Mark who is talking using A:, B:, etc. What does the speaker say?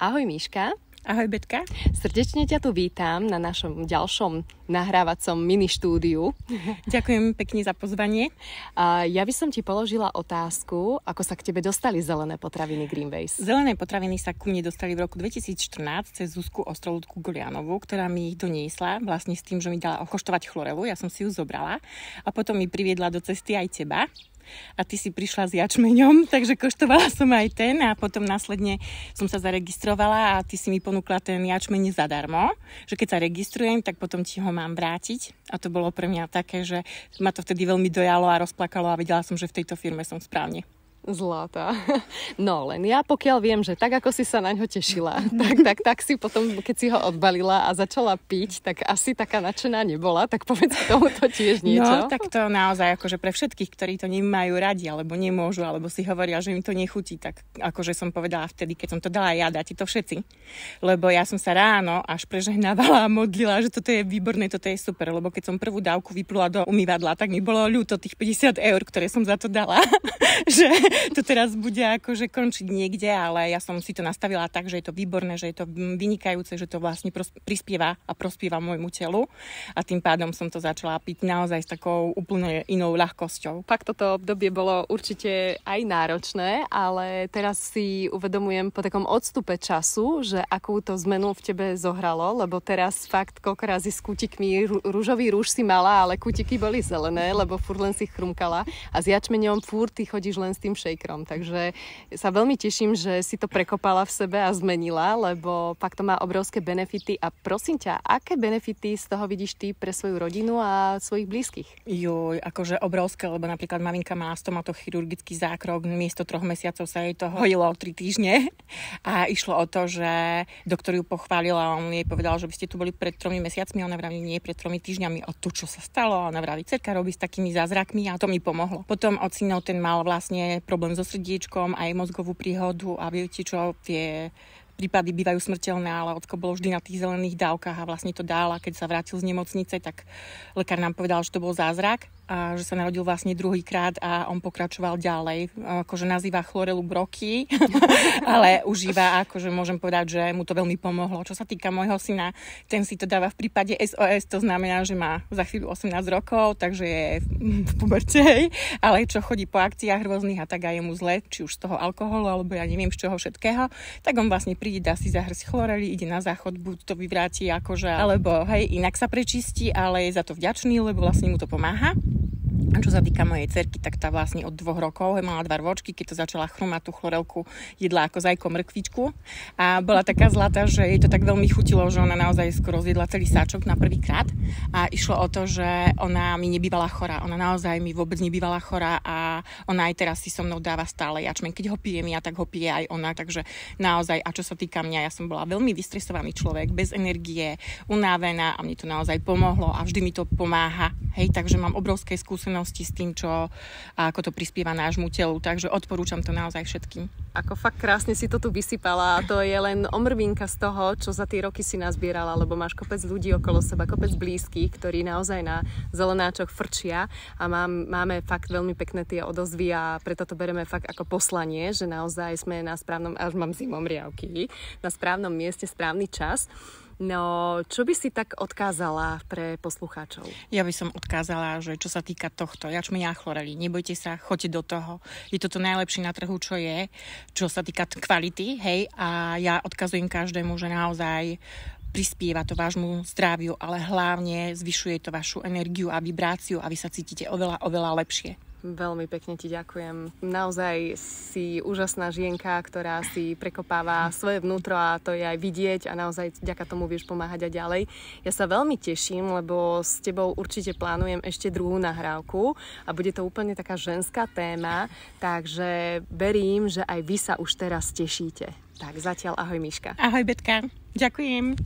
A: Ahoj Miška.
B: Ahoj Betka.
A: Srdečne ťa tu vítam na našom ďalšom nahrávacom mini štúdiu.
B: Ďakujem pekne za pozvanie.
A: Ja by som ti položila otázku, ako sa k tebe dostali zelené potraviny Greenways.
B: Zelené potraviny sa ku mne dostali v roku 2014 cez Zuzku Ostroludku Golianovú, ktorá mi ich doniesla vlastne s tým, že mi dala okoštovať chlorelu. Ja som si ju zobrala a potom mi priviedla do cesty aj teba. A ty si prišla s jačmeňom, takže koštovala som aj ten a potom následne som sa zaregistrovala a ty si mi ponúkla ten jačmeň zadarmo, že keď sa registrujem, tak potom ti ho mám vrátiť a to bolo pre mňa také, že ma to vtedy veľmi dojalo a rozplakalo a vedela som, že v tejto firme som správne.
A: Zlatá. No len ja pokiaľ viem, že tak ako si sa na ňo tešila, tak si potom, keď si ho odbalila a začala piť, tak asi taká nadšená nebola, tak povedz k tomuto tiež niečo.
B: No, tak to naozaj akože pre všetkých, ktorí to nemajú radi, alebo nemôžu, alebo si hovoria, že im to nechutí, tak akože som povedala vtedy, keď som to dala ja, dáte to všetci. Lebo ja som sa ráno až prežehnávala a modlila, že toto je výborné, toto je super, lebo keď som prvú dávku vyplula do umývadla, tak mi bolo ľúto tých 50 eur, ktoré som za to dala, že to teraz bude akože končiť niekde, ale ja som si to nastavila tak, že je to výborné, že je to vynikajúce, že to vlastne prispieva a prospieva môjmu telu a tým pádom som to začala piť naozaj s takou úplne inou ľahkosťou.
A: Fakt toto obdobie bolo určite aj náročné, ale teraz si uvedomujem po takom odstupe času, že akú to zmenu v tebe zohralo, lebo teraz fakt koľko razy s kútikmi, rúžový rúž si mala, ale kútiky boli zelené, lebo furt len si chrumkala a s jačmeňom furt ty chodíš len s tým shakerom, takže sa veľmi teším, že si to prekopala v sebe a zmenila, lebo fakt to má obrovské benefity a prosím ťa, aké benefity z toho vidíš ty pre svoju rodinu a svojich blízkych?
B: Joj, akože obrovské, lebo napríklad maminka má stomatochirurgický zákrok, miesto 3 mesiacov sa jej to hojilo 3 týždne a išlo o to, že doktor ju pochválil a on jej povedal, že by ste tu boli pred 3 mesiacmi, ona vraví, nie, pred 3 týždňami. A to, čo sa stalo, ona vraví, cerka robí s takými zázrakmi a to mi pomohlo. Potom ocino ten mal vlastne problém so srdiečkom, aj mozgovú príhodu a viete čo, tie prípady bývajú smrteľné, ale ocko bolo vždy na tých zelených dávkach a vlastne to dal a keď sa vrátil z nemocnice, tak lekár nám povedal, že to bol zázrak a že sa narodil vlastne druhýkrát a on pokračoval ďalej. Akože nazýva chlorelu broky, ale užíva, akože môžem povedať, že mu to veľmi pomohlo. Čo sa týka môjho syna, ten si to dáva v prípade SOS, to znamená, že má za chvíľu 18 rokov, takže je v puberte, ale čo chodí po akciách rôznych a tak aj je mu zle, či už z toho alkoholu, alebo ja neviem z čoho všetkého, tak on vlastne príde, dá si zahrsť chlorely, ide na záchod, buď to vyvráti akože, alebo hej, inak sa prečistí, ale je za to vďačný, lebo vlastne mu to pomáha. A čo sa týka mojej cerky, tak tá vlastne od 2 rokov mala 2 rôčky, keď to začala chrumať tú chlorelku, jedla ako zajko mrkvičku a bola taká zlatá, že jej to tak veľmi chutilo, že ona naozaj skoro zjedla celý sáčok na prvýkrát a išlo o to, že ona mi nebývala chorá, ona naozaj mi vôbec nebývala chorá a ona aj teraz si so mnou dáva stále jačmeň, keď ho pijem ja, tak ho pije aj ona, takže naozaj, a čo sa týka mňa, ja som bola veľmi vystresovaný človek, bez energie, unavená a mne to naozaj pomohlo a vždy mi to pomáha, hej, takže mám obrovské skúsenosti s tým, čo a ako to prispieva nášmu telu, takže odporúčam to naozaj všetkým.
A: Ako fakt krásne si to tu vysypala a to je len omrvinka z toho, čo za tie roky si nazbierala, lebo máš kopec ľudí okolo seba, kopec blízkych, ktorí naozaj na zelenáčok frčia a máme fakt veľmi pekné tie odozvy a preto to bereme fakt ako poslanie, že naozaj sme na správnom, až mám zimomriavky, na správnom mieste, správny čas. No, čo by si tak odkázala pre poslucháčov?
B: Ja by som odkázala, že čo sa týka tohto jačmeňa a chlorely, nebojte sa, choďte do toho. Je toto najlepšie na trhu, čo je, čo sa týka kvality, hej, a ja odkazujem každému, že naozaj prispieva to vášmu zdraviu, ale hlavne zvyšuje to vašu energiu a vibráciu a vy sa cítite oveľa, oveľa lepšie.
A: Veľmi pekne ti ďakujem. Naozaj si úžasná žienka, ktorá si prekopáva svoje vnútro a to je aj vidieť a naozaj vďaka tomu vieš pomáhať aj ďalej. Ja sa veľmi teším, lebo s tebou určite plánujem ešte druhú nahrávku a bude to úplne taká ženská téma, takže verím, že aj vy sa už teraz tešíte. Tak zatiaľ ahoj Miška.
B: Ahoj Betka, ďakujem.